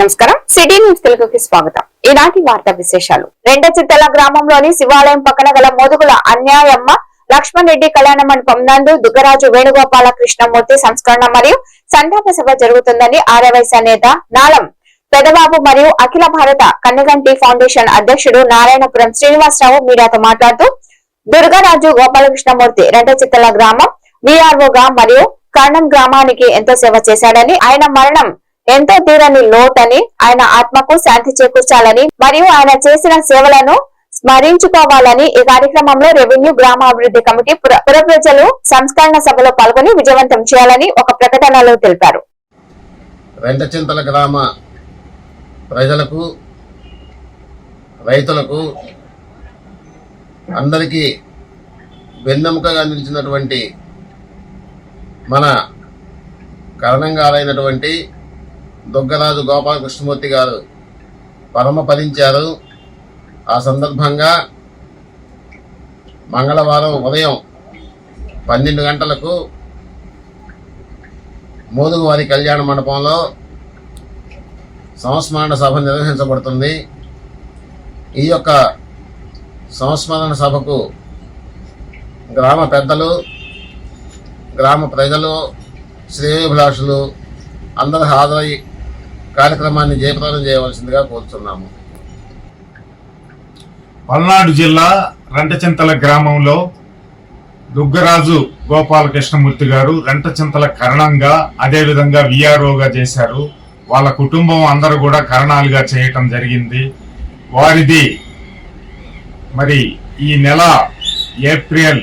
నమస్కారం. City news తెలుగుకి స్వాగతం. ఈనాటి వార్తా విశేషాలు. రెండచిత్తల గ్రామంలోని శివాలయం పక్కన గల మోదుగుల అన్యాయమ్మ లక్ష్మణ్ రెడ్డి కళ్యాణ మండపం నందు దుగ్గరాజు వేణుగోపాల కృష్ణమూర్తి సంస్కరణ మరియు సంతాప సభ జరుగుతుందని ఆర్యవైశ్య నేత నాలం పెదబాబు మరియు అఖిల భారత కన్నగంటి ఫౌండేషన్ అధ్యక్షుడు నారాయణపురం శ్రీనివాసరావు మీడియాతో మాట్లాడుతూ దుర్గరాజు గోపాలకృష్ణమూర్తి రెండచిత్తల గ్రామం విఆర్ఓగా మరియు కర్ణం గ్రామానికి ఎంతో సేవ చేశాడని, ఆయన మరణం ఎంతో తీరని లోటని, ఆయన ఆత్మకు శాంతి చేకూర్చాలని మరియు ఆయన చేసిన సేవలను స్మరించుకోవాలని ఈ కార్యక్రమంలో రెవెన్యూ గ్రామాభివృద్ధి కమిటీ పుర ప్రజలు సంస్కరణ సభలో పాల్గొని విజయవంతం చేయాలని ఒక ప్రకటనలో తెలిపారు. రెండచింతల గ్రామ ప్రజలకు, రైతులకు అందరికీ వెన్నెముకగా నిలిచినటువంటి మన కరణంగారైనటువంటి దుగ్గరాజు గోపాలకృష్ణమూర్తి గారు పరమపదించారు. ఆ సందర్భంగా మంగళవారం ఉదయం 12 గంటలకు మోదుగువారి కళ్యాణ మండపంలో సంస్మరణ సభ నిర్వహించబడుతుంది. ఈ యొక్క సంస్మరణ సభకు గ్రామ పెద్దలు, గ్రామ ప్రజలు, శ్రేయోభిలాషులు అందరూ హాజరై కార్యక్రమాన్ని జయప్రదం చేయవలసిందిగా కోరుతున్నాము. పల్నాడు జిల్లా రెంటచింతల గ్రామంలో దుగ్గరాజు గోపాలకృష్ణమూర్తి గారు రెంటచింతల కరణంగా, అదేవిధంగా విఆర్ఓగా చేశారు. వాళ్ళ కుటుంబం అందరూ కూడా కరణాలుగా చేయటం జరిగింది. వారిది మరి ఈ నెల ఏప్రిల్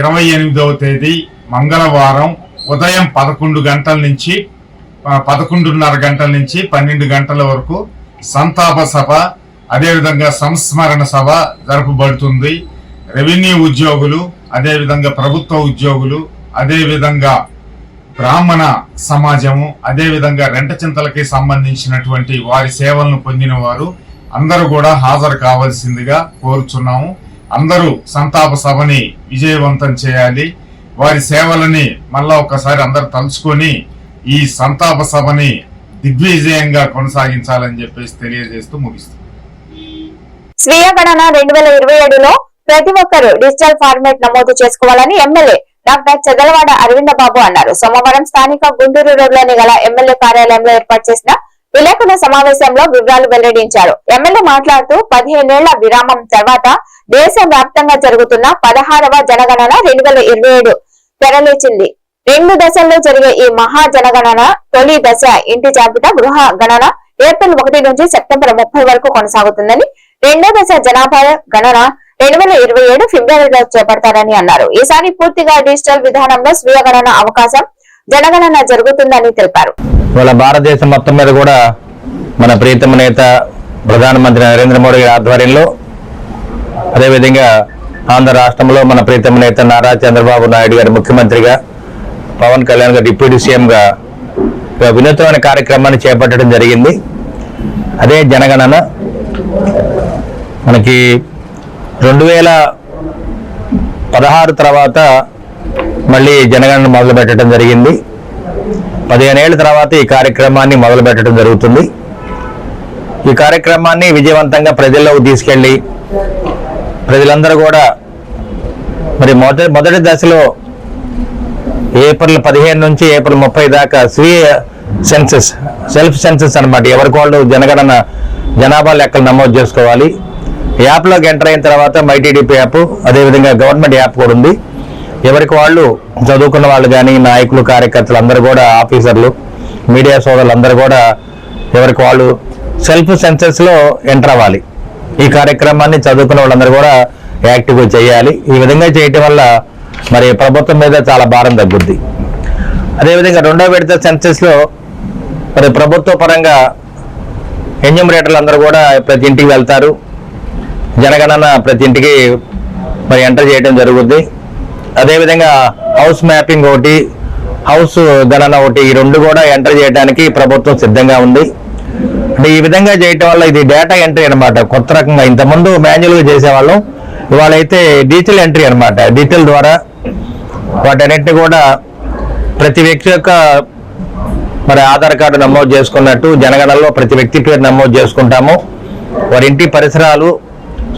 28వ తేదీ మంగళవారం ఉదయం 11:30 గంటల నుంచి 12 గంటల వరకు సంతాప సభ, అదేవిధంగా సంస్మరణ సభ జరపబడుతుంది. రెవెన్యూ ఉద్యోగులు, అదేవిధంగా ప్రభుత్వ ఉద్యోగులు, అదేవిధంగా బ్రాహ్మణ సమాజము, అదేవిధంగా రెంటచింతలకి సంబంధించినటువంటి వారి సేవలను పొందిన వారు అందరూ కూడా హాజరు కావాల్సిందిగా కోరుచున్నాము. అందరూ సంతాప సభని విజయవంతం చేయాలి. వారి సేవలని మళ్ళా ఒకసారి అందరూ తలుచుకొని ఈ సంతాప సభని దిగ్విజయంగా కొనసాగించాలని చెప్పేసి తెలియజేస్తూ ముగిస్తుంది. స్వీయ గణన 2027లో ప్రతి ఒక్కరూ డిజిటల్ ఫార్మేట్ నమోదు చేసుకోవాలని ఎమ్మెల్యే డాక్టర్ చెదలవాడ అరవిందబాబు అన్నారు. సోమవారం స్థానిక గుంటూరు రోడ్లోని గల ఎమ్మెల్యే కార్యాలయంలో ఏర్పాటు చేసిన విలేకరుల సమావేశంలో వివరాలు వెల్లడించారు. ఎమ్మెల్యే మాట్లాడుతూ 15 ఏళ్ల విరామం తర్వాత దేశవ్యాప్తంగా జరుగుతున్న 16వ జనగణన 2027 తెరలేచింది. 2 దశల్లో జరిగే ఈ మహా జనగణన తొలి దశ ఇంటి జాబితా గృహ గణన ఏప్రిల్ 1 నుంచి సెప్టెంబర్ 30 వరకు కొనసాగుతుందని, 2వ దశ జనాభా గణన 2027 ఫిబ్రవరిలో చేపడతారని అన్నారు. ఈసారి పూర్తిగా డిజిటల్ విధానంలో స్వీయ గణన అవకాశం జనగణన జరుగుతుందని తెలిపారు. ఇవాళ భారతదేశం మొత్తం మీద కూడా మన ప్రీతమ నేత ప్రధానమంత్రి నరేంద్ర మోడీ ఆధ్వర్యంలో, అదేవిధంగా ఆంధ్ర రాష్ట్రంలో మన ప్రీతమ నేత నారా చంద్రబాబు నాయుడు గారి ముఖ్యమంత్రిగా, పవన్ కళ్యాణ్ గారు డిప్యూటీ సీఎంగా వినూత్నమైన కార్యక్రమాన్ని చేపట్టడం జరిగింది. అదే జనగణన మనకి 2016 తర్వాత మళ్ళీ జనగణన మొదలు పెట్టడం జరిగింది. 15 ఏళ్ల తర్వాత ఈ కార్యక్రమాన్ని మొదలు పెట్టడం జరుగుతుంది. ఈ కార్యక్రమాన్ని విజయవంతంగా ప్రజల్లోకి తీసుకెళ్లి ప్రజలందరూ కూడా మరి మొదటి దశలో ఏప్రిల్ 15 నుంచి ఏప్రిల్ 30 దాకా స్వీయ సెన్సస్, సెల్ఫ్ సెన్సస్ అనమాట. ఎవరికి వాళ్ళు జనగణన జనాభా లెక్కలు నమోదు చేసుకోవాలి. యాప్లోకి ఎంటర్ అయిన తర్వాత మైటీడీపీ యాప్, అదేవిధంగా గవర్నమెంట్ యాప్ కూడా ఉంది. ఎవరికి వాళ్ళు చదువుకున్న వాళ్ళు కానీ, నాయకులు, కార్యకర్తలు అందరూ కూడా, ఆఫీసర్లు, మీడియా సోదరులు అందరూ కూడా ఎవరికి వాళ్ళు సెల్ఫ్ సెన్సస్లో ఎంటర్ అవ్వాలి. ఈ కార్యక్రమాన్ని చదువుకున్న వాళ్ళందరూ కూడా యాక్టివ్గా చేయాలి. ఈ విధంగా చేయటం వల్ల మరి ప్రభుత్వం మీద చాలా భారం తగ్గుద్ది. అదేవిధంగా 2వ విడత సెన్సస్లో మరి ప్రభుత్వ పరంగా ఎన్యూమరేటర్లు అందరూ కూడా ప్రతి ఇంటికి వెళ్తారు. జనగణన ప్రతి ఇంటికి మరి ఎంటర్ చేయడం జరుగుద్ది. అదేవిధంగా హౌస్ మ్యాపింగ్ ఒకటి, హౌస్ గణన ఒకటి, ఈ 2 కూడా ఎంటర్ చేయడానికి ప్రభుత్వం సిద్ధంగా ఉంది. అంటే ఈ విధంగా చేయటం వల్ల ఇది డేటా ఎంట్రీ అనమాట. కొత్త రకంగా ఇంతకుముందు మాన్యువల్గా చేసేవాళ్ళం, ఇవాళ అయితే డిజిటల్ ఎంట్రీ అనమాట. డిజిటల్ ద్వారా వాటన్నిటిని కూడా ప్రతి వ్యక్తి యొక్క మరి ఆధార్ కార్డు నమోదు చేసుకున్నట్టు జనగణనలో ప్రతి వ్యక్తి పేరు నమోదు చేసుకుంటాము. వారి ఇంటి పరిసరాలు,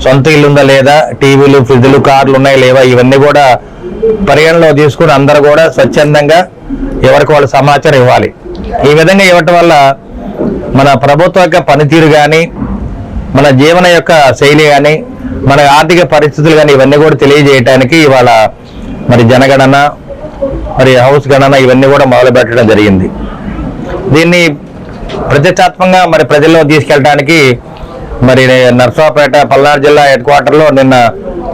సొంత ఇల్లు ఉందా లేదా, టీవీలు, ఫ్రిడ్జ్లు, కార్లు ఉన్నాయి లేవా, ఇవన్నీ కూడా పరిగణలో తీసుకుని అందరూ కూడా స్వచ్ఛందంగా ఎవరికి వాళ్ళ సమాచారం ఇవ్వాలి. ఈ విధంగా ఇవ్వటం వల్ల మన ప్రభుత్వ యొక్క పనితీరు కానీ, మన జీవన యొక్క శైలి కానీ, మన ఆర్థిక పరిస్థితులు కానీ ఇవన్నీ కూడా తెలియజేయడానికి ఇవాళ మరి జనగణన, మరి హౌస్ గణన ఇవన్నీ కూడా మొదలు పెట్టడం జరిగింది. దీన్ని ప్రతిష్టాత్మకంగా మరి ప్రజల్లో తీసుకెళ్ళడానికి మరి నర్సాపేట పల్నాడు జిల్లా హెడ్ క్వార్టర్లో నిన్న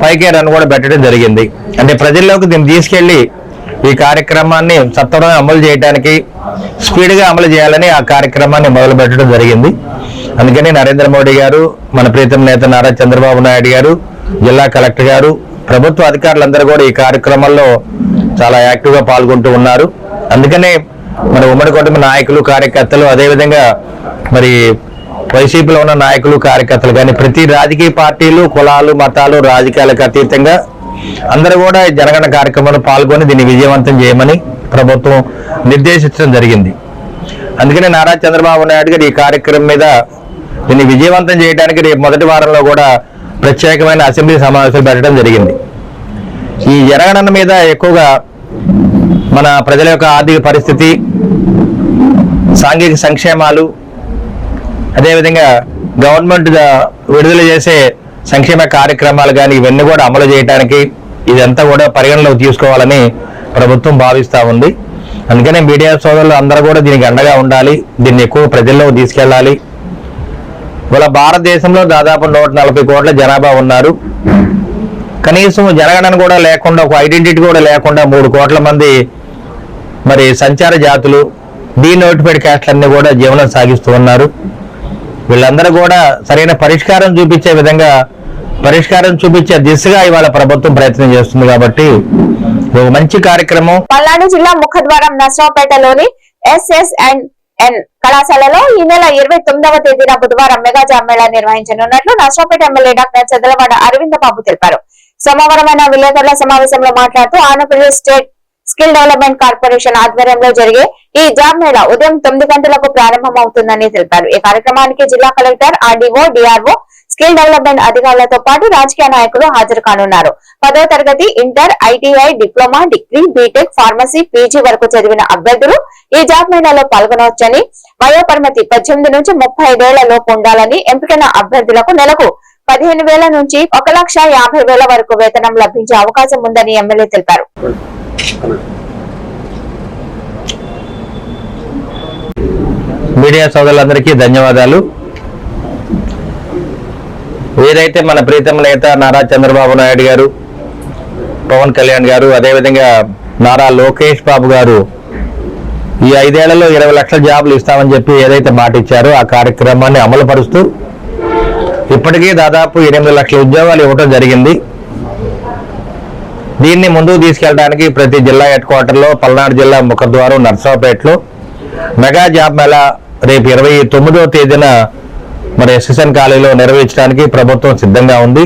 పైకే రన్ కూడా పెట్టడం జరిగింది. అంటే ప్రజల్లోకి దీన్ని తీసుకెళ్లి ఈ కార్యక్రమాన్ని సత్వరం అమలు చేయడానికి, స్పీడ్గా అమలు చేయాలని ఆ కార్యక్రమాన్ని మొదలు పెట్టడం జరిగింది. అందుకని నరేంద్ర మోడీ గారు, మన ప్రీతం నేత నారా చంద్రబాబు నాయుడు గారు, జిల్లా కలెక్టర్ గారు, ప్రభుత్వ అధికారులందరూ కూడా ఈ కార్యక్రమంలో చాలా యాక్టివ్గా పాల్గొంటూ ఉన్నారు. అందుకనే మన ఉమ్మడి కుటుంబ నాయకులు, కార్యకర్తలు, అదేవిధంగా మరి వైసీపీలో ఉన్న నాయకులు, కార్యకర్తలు కానీ ప్రతి రాజకీయ పార్టీలు, కులాలు, మతాలు, రాజకీయాలకు అతీతంగా అందరూ కూడా జనగణన కార్యక్రమంలో పాల్గొని దీన్ని విజయవంతం చేయమని ప్రభుత్వం నిర్దేశించడం జరిగింది. అందుకనే నారా చంద్రబాబు నాయుడు గారు ఈ కార్యక్రమం మీద దీన్ని విజయవంతం చేయడానికి రేపు మొదటి వారంలో కూడా ప్రత్యేకమైన అసెంబ్లీ సమావేశాలు పెట్టడం జరిగింది. ఈ జనగణన మీద ఎక్కువగా మన ప్రజల యొక్క ఆర్థిక పరిస్థితి, సాంఘిక సంక్షేమాలు, అదేవిధంగా గవర్నమెంట్ విడుదల చేసే సంక్షేమ కార్యక్రమాలు కానీ ఇవన్నీ కూడా అమలు చేయడానికి ఇదంతా కూడా పరిగణలోకి తీసుకోవాలని ప్రభుత్వం భావిస్తూ ఉంది. అందుకనే మీడియా సోదరులు అందరూ కూడా దీనికి అండగా ఉండాలి, దీన్ని ఎక్కువ ప్రజల్లో తీసుకెళ్ళాలి. ఇవాళ భారతదేశంలో దాదాపు 140 కోట్ల జనాభా ఉన్నారు. కనీసం జనగణన కూడా లేకుండా, ఒక ఐడెంటిటీ కూడా లేకుండా 3 కోట్ల మంది మరి సంచార జాతులు, డీనోటిఫైడ్ క్యాస్ట్లన్నీ కూడా జీవనం సాగిస్తూ ఉన్నారు. వీళ్ళందరూ కూడా సరైన పరిష్కారం చూపించే విధంగా, పరిష్కారం చూపించే దిశగా ఇవాళ ప్రభుత్వం ప్రయత్నం చేస్తుంది. కాబట్టి ఒక మంచి కార్యక్రమం. పల్నాడు జిల్లా ముఖద్వారం నర్సరావుపేటలోని SSNN కళాశాలలో ఈ నెల 29వ తేదీన బుధవారం మెగా జాబ్ మేళా నిర్వహించనున్నట్లు నర్సరావుపేట ఎమ్మెల్యే డాక్టర్ చదలవాడ అరవింద బాబు తెలిపారు. సోమవారమైన విలేకరుల సమావేశంలో మాట్లాడుతూ Andhra Pradesh state skill development corporation ఆధ్వర్యంలో జరిగే ఈ జాబ్ మేళా ఉదయం 9 గంటలకు ప్రారంభమవుతుందని తెలిపారు. ఈ కార్యక్రమానికి జిల్లా collector, RDO, DRO, skill development అధికారులతో పాటు రాజకీయ నాయకులు హాజరు కానున్నారు. 10వ తరగతి, inter, ITI, diploma, degree, BTech, pharmacy, PG వరకు చదివిన అభ్యర్థులు ఈ జాబ్ మేళాలో పాల్గొనవచ్చని, వయోపరిమితి 18 నుంచి 35 ఏళ్ల లోపు ఉండాలని, ఎంపికైన అభ్యర్థులకు నెలకు 15,000 నుంచి 1,50,000 వరకు వేతనం లభించే అవకాశం ఉందని ఎమ్మెల్యే తెలిపారు. మీడియా సోదరులందరికీ ధన్యవాదాలు. ఏదైతే మన ప్రీతమ నేత నారా చంద్రబాబు నాయుడు గారు, పవన్ కళ్యాణ్ గారు, అదేవిధంగా నారా లోకేష్ బాబు గారు ఈ 5 ఏళ్లలో 20 లక్షల జాబులు ఇస్తామని చెప్పి ఏదైతే మాట ఇచ్చారో ఆ కార్యక్రమాన్ని అమలు పరుస్తూ ఇప్పటికీ దాదాపు 8 లక్షల ఉద్యోగాలు ఇవ్వడం జరిగింది. దీన్ని ముందుకు తీసుకెళ్ళడానికి ప్రతి జిల్లా హెడ్ క్వార్టర్లో, పల్నాడు జిల్లా ముఖద్వారం నర్సరావుపేటలో మెగా జాబ్ మేళా రేపు 29వ తేదీన మరి SSN కాలేజీలో నిర్వహించడానికి ప్రభుత్వం సిద్ధంగా ఉంది.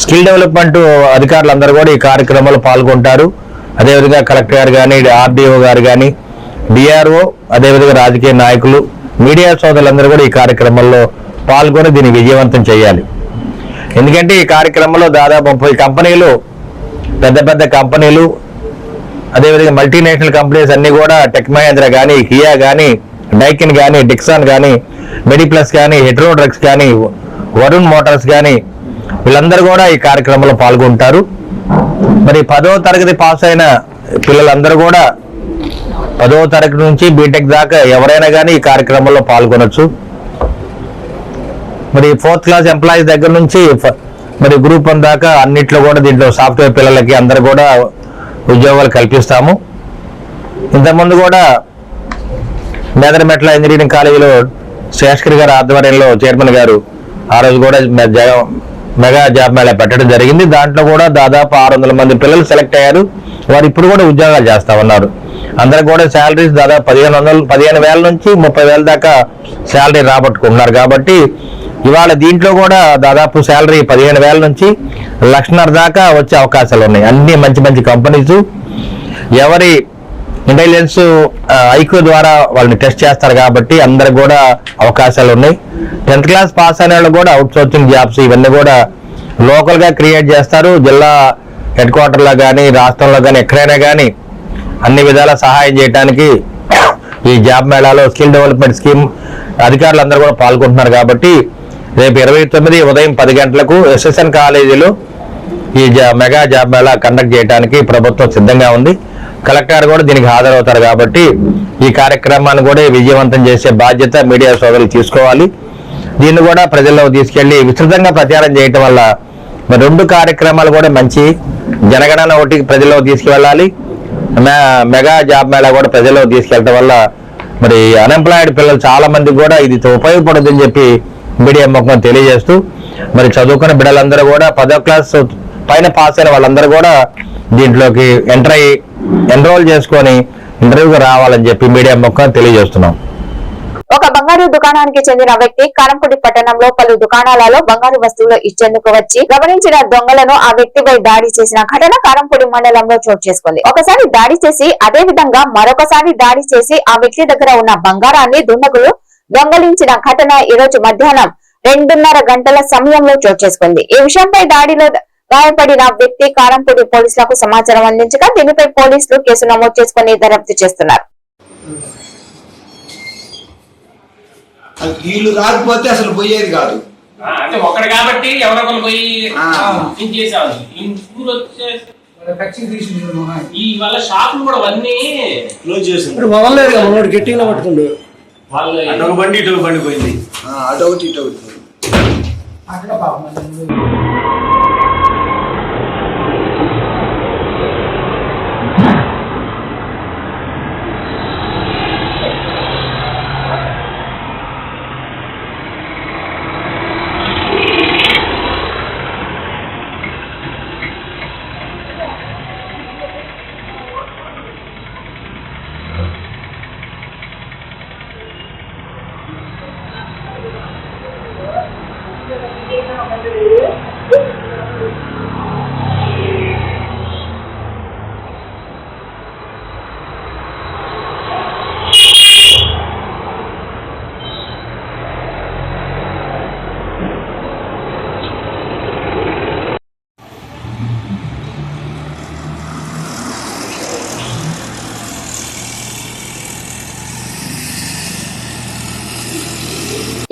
స్కిల్ డెవలప్మెంట్ అధికారులందరూ కూడా ఈ కార్యక్రమంలో పాల్గొంటారు. అదేవిధంగా కలెక్టర్ గారు కానీ, ఆర్డీఓ గారు కానీ, డిఆర్ఓ, అదేవిధంగా రాజకీయ నాయకులు, మీడియా సోదరులందరూ కూడా ఈ కార్యక్రమంలో పాల్గొని దీన్ని విజయవంతం చేయాలి. ఎందుకంటే ఈ కార్యక్రమంలో దాదాపు 30 కంపెనీలు, పెద్ద పెద్ద కంపెనీలు, అదేవిధంగా మల్టీనేషనల్ కంపెనీస్ అన్ని కూడా టెక్ మహేంద్ర కానీ, కియా కానీ, డైకిన్ కానీ, డిక్సాన్ కానీ, మెడిప్లస్ కానీ, హెట్రో డ్రగ్స్ కానీ, వరుణ్ మోటార్స్ కానీ వీళ్ళందరూ కూడా ఈ కార్యక్రమంలో పాల్గొంటారు. మరి 10వ తరగతి పాస్ అయిన పిల్లలందరూ కూడా 10వ తరగతి నుంచి బీటెక్ దాకా ఎవరైనా కానీ ఈ కార్యక్రమంలో పాల్గొనొచ్చు. మరి 4th క్లాస్ ఎంప్లాయీస్ దగ్గర నుంచి మరి గ్రూప్ 1 దాకా అన్నిట్లో కూడా దీంట్లో సాఫ్ట్వేర్ పిల్లలకి అందరూ కూడా ఉద్యోగాలు కల్పిస్తాము. ఇంతకుముందు కూడా మేదరమెట్ల ఇంజనీరింగ్ కాలేజీలో శేషగిరి గారి ఆధ్వర్యంలో చైర్మన్ గారు ఆ రోజు కూడా మెగా జాబ్ మేళా పెట్టడం జరిగింది. దాంట్లో కూడా దాదాపు 600 మంది పిల్లలు సెలెక్ట్ అయ్యారు. వారు ఇప్పుడు కూడా ఉద్యోగాలు చేస్తా ఉన్నారు. అందరూ కూడా శాలరీస్ దాదాపు 15,000 నుంచి 30,000 దాకా శాలరీ రాబట్టుకుంటున్నారు. కాబట్టి ఇవాళ దీంట్లో కూడా దాదాపు శాలరీ 15,000 నుంచి 1,50,000 దాకా వచ్చే అవకాశాలు ఉన్నాయి. అన్ని మంచి మంచి కంపెనీస్ ఎవరి ఇంటెలిజెన్స్ ఐక్యూ ద్వారా వాళ్ళని టెస్ట్ చేస్తారు కాబట్టి అందరికి కూడా అవకాశాలు ఉన్నాయి. 10th క్లాస్ పాస్ అయిన వాళ్ళు కూడా అవుట్ సోర్సింగ్ జాబ్స్ ఇవన్నీ కూడా లోకల్గా క్రియేట్ చేస్తారు. జిల్లా హెడ్ క్వార్టర్లో కానీ రాష్ట్రంలో కానీ ఎక్కడైనా కానీ అన్ని విధాల సహాయం చేయడానికి ఈ జాబ్ మేళాలో స్కిల్ డెవలప్మెంట్ స్కీమ్ అధికారులందరూ కూడా పాల్గొంటున్నారు. కాబట్టి రేపు 29 ఉదయం 10 గంటలకు SSN కాలేజీలో ఈ మెగా జాబ్ మేళా కండక్ట్ చేయడానికి ప్రభుత్వం సిద్ధంగా ఉంది. కలెక్టర్ కూడా దీనికి హాజరవుతారు. కాబట్టి ఈ కార్యక్రమాన్ని కూడా విజయవంతం చేసే బాధ్యత మీడియా సోదరులు తీసుకోవాలి. దీన్ని కూడా ప్రజల్లో తీసుకెళ్లి విస్తృతంగా ప్రచారం చేయటం వల్ల మరి 2 కార్యక్రమాలు కూడా మంచి జనగణన ఒకటి ప్రజల్లో తీసుకువెళ్ళాలి, మెగా జాబ్ మేళా కూడా ప్రజల్లో తీసుకెళ్ళటం వల్ల మరి అన్ఎంప్లాయిడ్ పిల్లలు చాలా మందికి కూడా ఇది ఉపయోగపడుతుందని చెప్పి మీడియా ముఖం తెలియజేస్తూ మరి చదువుకున్న బిడ్డలందరూ కూడా 10వ క్లాస్ పైన పాస్ అయిన వాళ్ళందరూ కూడా దీంట్లోకి ఎన్రోల్ చేసుకొని ఇంటర్వ్యూకి రావాలని చెప్పి మీడియా ముఖం తెలియజేస్తున్నాం. ఒక బంగారు దుకాణానికి చెందిన వ్యక్తి కారంపూడి పట్టణంలో పలు దుకాణాలలో బంగారు వస్తువులు ఇచ్చేందుకు వచ్చి గమనించిన దొంగలను ఆ వ్యక్తిపై దాడి చేసిన ఘటన కారంపూడి మండలంలో చోటు చేసుకుంది. ఒకసారి దాడి చేసి అదే విధంగా మరొకసారి దాడి చేసి ఆ వ్యక్తి దగ్గర ఉన్న బంగారాన్ని దుండగులు దొంగలించిన ఘటన ఈ రోజు మధ్యాహ్నం 2:30 గంటల సమయంలో చోటు చేసుకుంది. ఈ విషయంపై దాడిలో గాయపడిన వ్యక్తి కారంపూడి పోలీసులకు సమాచారం అందించగా దీనిపై పోలీసులు కేసు నమోదు చేసుకుని దర్యాప్తు చేస్తున్నారు. వీళ్ళు రాకపోతే అసలు పోయేది కాదు. అంటే ఒకటి కాబట్టి ఎవరొకరు పోయి చేసేవాళ్ళు. ఈ వాళ్ళ షాపులు కూడా అవన్నీ క్లోజ్ చేసి వదలలేదు. గట్టిగా పట్టుకుండు వాళ్ళు అటొక బండి ఇటొక బండి పోయింది. అటొకటి ఇటొకటి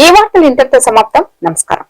ఈ వార్తలు ఇంతటితో సమాప్తం. నమస్కారం.